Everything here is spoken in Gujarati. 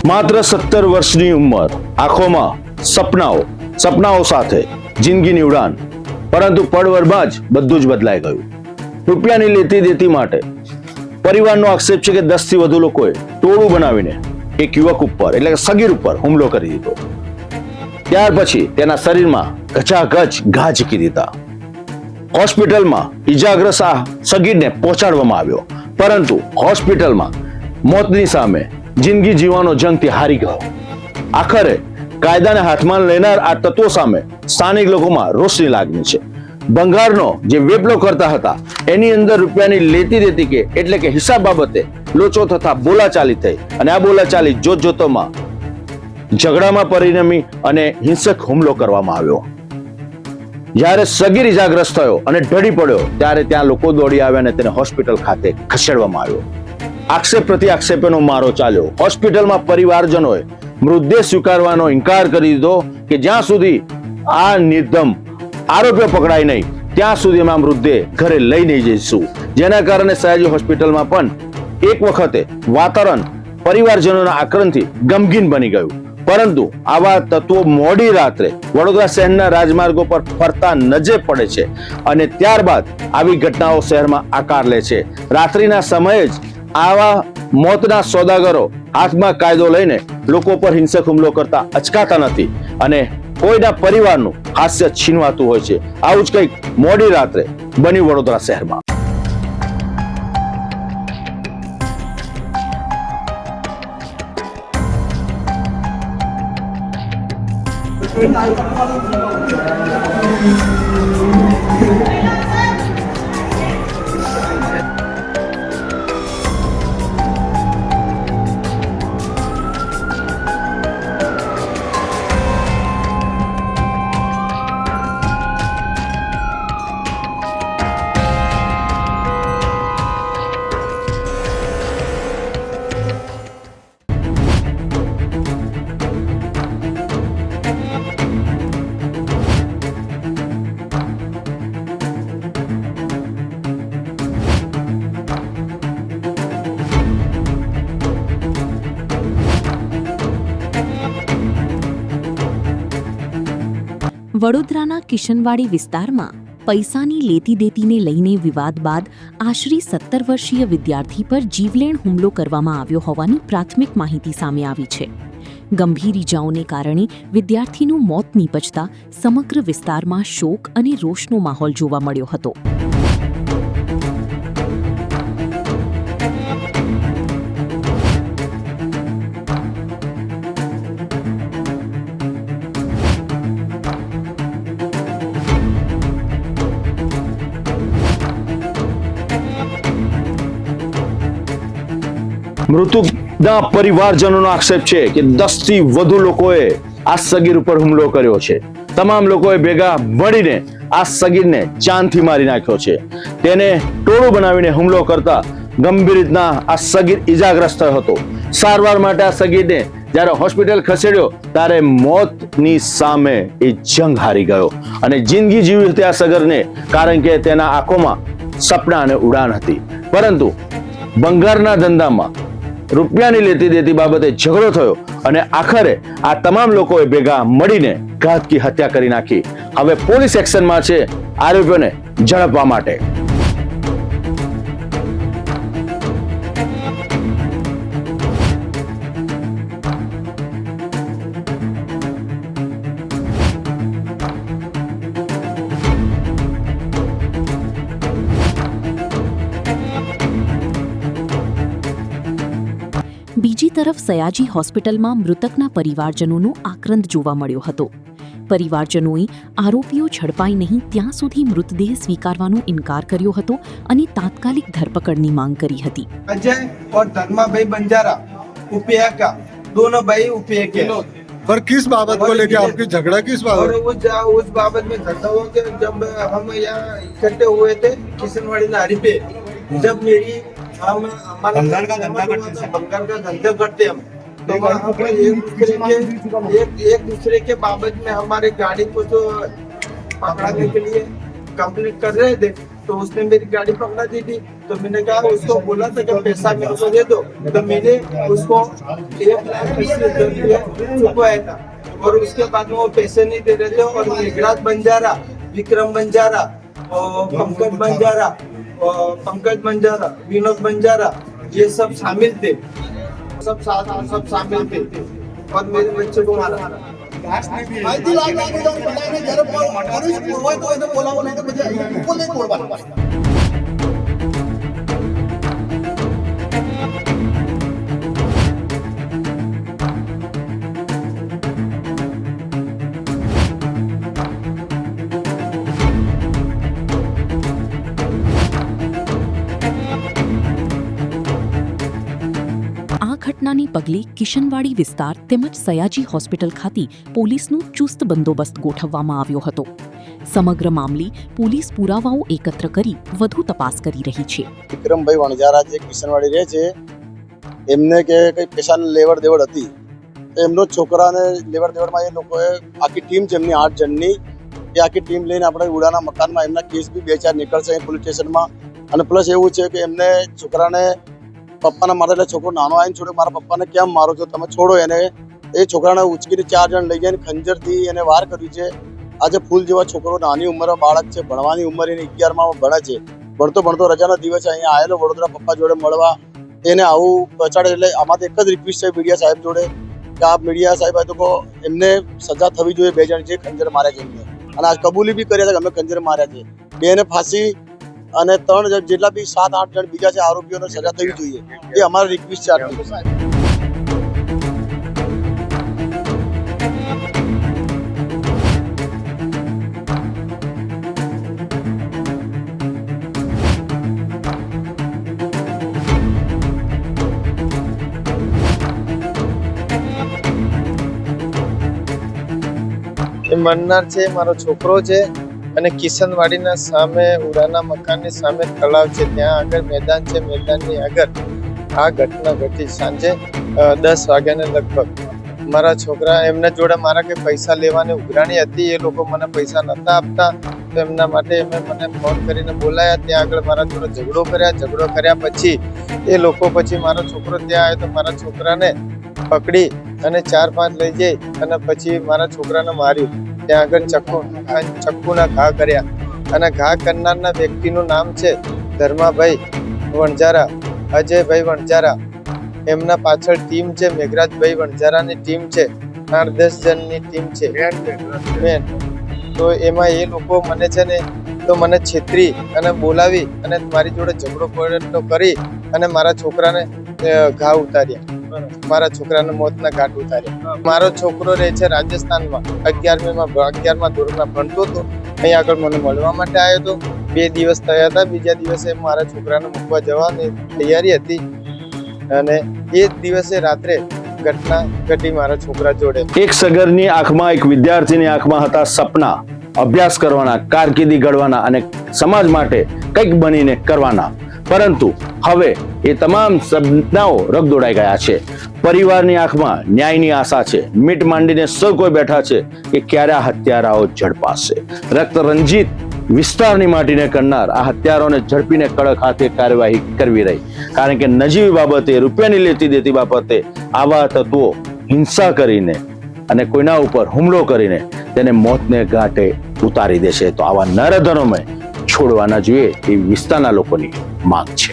માત્ર 17 વર્ષની ઉંમર, આંખોમાં સપનાઓ સાથે જિંદગીની ઉડાન, પરંતુ પળભરમાં જ બધું જ બદલાઈ ગયું. રૂપિયાની લેતી દેતી માટે પરિવારનો આક્ષેપ છે કે 10 થી વધુ લોકોએ ટોળું બનાવીને એક યુવક ઉપર એટલે કે સગીર ઉપર હુમલો કરી દીધો. ત્યાર પછી તેના શરીરમાં ઘચાઘચ ઘા ઝીકી દીધા. હોસ્પિટલમાં ઈજાગ્રસ્ત આ સગીરને પહોંચાડવામાં આવ્યો, પરંતુ હોસ્પિટલમાં મોતની સામે જિંદગી જીવવાનો જંગથી હારી ગયો. આખરે કાયદાને હાથમાં લેનાર આ તત્વો સામે સ્થાનિક લોકોમાં રોષની લાગણી છે. ભંગારનો જે વેપલો કરતા હતા એની અંદર રૂપિયાની લેતી દેતી કે એટલે કે હિસાબ બાબતે લોચો થતા બોલાચાલી થઈ અને આ બોલાચાલી જોતજોતોમાં ઝઘડામાં પરિણમી અને હિંસક હુમલો કરવામાં આવ્યો. જ્યારે સગીર ઇજાગ્રસ્ત થયો અને ઢળી પડ્યો ત્યારે ત્યાં લોકો દોડી આવ્યા અને તેને હોસ્પિટલ ખાતે ખસેડવામાં આવ્યો. આક્ષેપ પ્રતિ આક્ષેપનો મારો ચાલ્યો. હોસ્પિટલમાં પરિવારજનોએ મૃતદેહ સ્વીકારવાનો ઇનકાર કરી દીધો કે જ્યાં સુધી આ નિર્ધમ આરોપીઓ પકડાય નહીં ત્યાં સુધી અમે મૃતદેહ ઘરે લઈ નહીં જઈશું. જેના કારણે સયાજી હોસ્પિટલમાં પણ એક વખતે વાતાવરણ પરિવારજનોના આક્રમણથી ગમગીન બની ગયું. પરંતુ આવા તત્વો મોડી રાત્રે વડોદરા શહેરના રાજમાર્ગો પર ફરતા નજરે પડે છે અને ત્યારબાદ આવી ઘટનાઓ શહેરમાં આકાર લે છે. રાત્રિના સમયે જ આવા મોતના સોદાગરો હાથમાં કાયદો લઈને લોકો પર હિંસક હુમલો કરતા અચકાતા નથી અને કોઈના પરિવારનું હાસ્ય છીનવાતું હોય છે. આવું જ કંઈક મોડી રાત્રે બન્યું વડોદરા શહેરમાં. વડોદરાના કિશનવાડી વિસ્તારમાં પૈસાની લેતી દેતીને લઈને વિવાદ બાદ આશરે 17 વર્ષીય વિદ્યાર્થી પર જીવલેણ હુમલો કરવામાં આવ્યો હોવાની પ્રાથમિક માહિતી સામે આવી છે. ગંભીર ઈજાઓને કારણે વિદ્યાર્થીનું મોત નીપજતા સમગ્ર વિસ્તારમાં શોક અને રોષનો માહોલ જોવા મળ્યો હતો. મૃતકના પરિવારજનોનો આક્ષેપ છે કે 10 થી વધુ લોકોએ આ સગીર ઉપર હુમલો કર્યો છે. તમામ લોકોએ ભેગા મળીને આ સગીરને જાનથી મારી નાખ્યો છે. તેને ટોળું બનાવીને હુમલો કરતા ગંભીર રીતના આ સગીર ઇજાગ્રસ્ત થયો હતો. સારવાર માટે આ સગીરને જ્યારે હોસ્પિટલ ખસેડ્યો ત્યારે મોતની સામે એ જંગ હારી ગયો અને જિંદગી જીવી હતી આ સગીરને, કારણ કે તેના આંખોમાં સપના અને ઉડાન હતી. પરંતુ ભંગારના ધંધામાં રૂપિયાની લેતી દેતી બાબતે ઝઘડો થયો અને આખરે આ તમામ લોકોએ ભેગા મળીને ઘાતકી હત્યા કરી નાખી. હવે પોલીસ એક્શનમાં છે આરોપીઓને ઝડપવા માટે. બીજી તરફ સયાજી હોસ્પિટલમાં મૃતકના પરિવારજનોનો આક્રંદ જોવા મળ્યો હતો. પરિવારજનોએ આરોપીઓ ઝડપાય નહીં ત્યાં સુધી મૃતદેહ સ્વીકારવાનો ઇનકાર કર્યો હતો અને તાત્કાલિક ધરપકડની માંગ કરી હતી. अजय और धर्मा भाई बंजारा उपया का दोनों भाई उपया के पर किस बाबत को लेके आपकी झगड़ा किस और बाबत? उस बाबत में झगड़ा हुआ कि जब हम यहाँ इकट्ठे हुए थे किशनवाड़ी नारी पे, जब मेरी हम बंगाल का धंधा करते हम तो वहाँ पर एक दूसरे के बाबत में हमारे गाड़ी को तो पकड़ाने के लिए कंप्लीट कर रहे थे तो उसने मेरी गाड़ी पकड़ा दी थी। तो मैंने कहा, उसको बोला था कि पैसा मेरे को दे दो, तो मैंने उसको 1,80,000 रुपया चुकवाया था। और उसके बाद में वो पैसे नहीं दे रहे थे, और मेघराज बंजारा, विक्रम बंजारा, और पंकज बंजारा, विनोद बंजारा, ये सब शामिल थे, सब शामिल थे, और मेरे बच्चे को मारा। माहिती लागली आणि जरा पोलीस पुरवायचं होतं बोलावं नाही तर म्हणजे कोण नाही बोलवा. આ ઘટનાને પગલે કિશનવાડી વિસ્તાર તેમજ સયાજી હોસ્પિટલ ખાતે પોલીસનો ચુસ્ત બંદોબસ્ત ગોઠવવામાં આવ્યો હતો. સમગ્ર મામલે પોલીસ પુરાવાઓ એકત્ર કરી વધુ તપાસ કરી રહી છે. વિક્રમભાઈ વણજારા જે કિશનવાડી રહે છે, એમને કે કંઈ પૈસાની લેવડ દેવડ હતી, તો એમનો છોકરાને લેવડ દેવડમાં એ લોકોએ આખી ટીમ છે એમની 8 જણની, એ આખી ટીમ લઈને આપણે ઉડાના મકાનમાં એમના કેસ બી 2-4 નીકળશે પોલીસ સ્ટેશનમાં. અને પ્લસ એવું છે કે એમને છોકરાને પપ્પાના મારે એટલે છોકરો નાનો આવીને છોડે, મારા પપ્પાને કેમ મારો છો તમે, છોડો એને. એ છોકરાને ઉચકીને 4 જણ લઈ જઈને ખંજરથી એને વાર કર્યું છે. આજે ફૂલ જેવા છોકરો, નાની ઉંમરનો બાળક છે, ભણવાની ઉંમર એની 11માં ભણે છે, ભણતો રજાના દિવસે અહીંયા આવેલો વડોદરા પપ્પા જોડે મળવા, એને આવું પહોંચાડે. એટલે આમાંથી એક જ રિક્વેસ્ટ છે મીડિયા સાહેબ જોડે કે આ મીડિયા સાહેબ આ તો એમને સજા થવી જોઈએ. 2 જણ જે ખંજર માર્યા છે એમને, અને આ કબૂલી બી કર્યા છે કે અમે ખંજર માર્યા છે. 2ને ફાંસી અને 3 જેટલા બી 7-8 જણ બીજા છે આરોપીઓને સજા થવી જોઈએ, એ અમારી રિક્વેસ્ટ છે આટલી. મન્નાર છે મારો છોકરો છે, અને કિશનવાડીના સામે ઉડાના મકાનની સામે તળાવ છે, ત્યાં આગળ મેદાન છે, મેદાનની આગળ આ ઘટના ઘટી. સાંજે 10 વાગ્યાને લગભગ મારા છોકરા એમના જોડે મારા કે પૈસા લેવાની ઉઘરાણી હતી, એ લોકો મને પૈસા નહોતા આપતા, તો એમના માટે મને ફોન કરીને બોલાયા. ત્યાં આગળ મારા જોડે ઝઘડો કર્યા પછી એ લોકો પછી મારો છોકરો ત્યાં આવ્યો, તો મારા છોકરાને પકડી અને 4-5 લઈ જઈ અને પછી મારા છોકરાને માર્યું. ત્યાં આગળ ચક્કુના ઘા કર્યા, અને ઘા કરનારના વ્યક્તિનું નામ છે ધર્માભાઈ વણજારા, અજયભાઈ વણજારા. એમના પાછળ ટીમ છે, મેઘરાજભાઈ વણજારાની ટીમ છે, 8-10 જણની ટીમ છે મેન. તો એમાં એ લોકો મને છે ને તો મને છેતરી અને બોલાવી અને મારી જોડે ઝઘડો કરી અને મારા છોકરાને ઘા ઉતાર્યા, મારા છોકરાને મોતના ઘાટ ઉતાર્યા. મારો છોકરો રહે છે રાજસ્થાનમાં, 11મા ધોરણમાં ભણતો હતો. અહીં આગળ મને મળવા માટે આવ્યો હતો. 2 દિવસ થયા હતા, બીજા દિવસે મારા છોકરાને મૂકવા જવાની તૈયારી હતી, અને એ જ દિવસે રાત્રે ઘટના ઘટી મારા છોકરા જોડે. એક સગરની આંખમાં, એક વિદ્યાર્થીની આંખમાં હતા સપના, અભ્યાસ કરવાના, કારકિર્દી ઘડવાના અને સમાજ માટે કંઈક બનીને કરવાના. પરંતુ હવે એ તમામ સપનાઓ રગદોડાઈ ગયા છે. પરિવારની આંખમાં ન્યાયની આશા છે. મીટ માંડીને સૌ કોઈ બેઠા છે કે ક્યારે આ હત્યારાઓ ઝડપાશે. રક્ત રંજિત વિસ્તારની માટીને કરનાર આ હત્યારાઓને ઝડપીને કડક હાથે કાર્યવાહી કરવી રહી. કારણ કે નજીવી બાબતે, રૂપિયાની લેતી દેતી બાબતે આવા તત્વો હિંસા કરીને અને કોઈના ઉપર હુમલો કરીને તેને મોતને ઘાટે ઉતારી દેશે. તો આવા નરધરોને છોડવા ન જોઈએ એ વિસ્તારના લોકોની માંગ છે.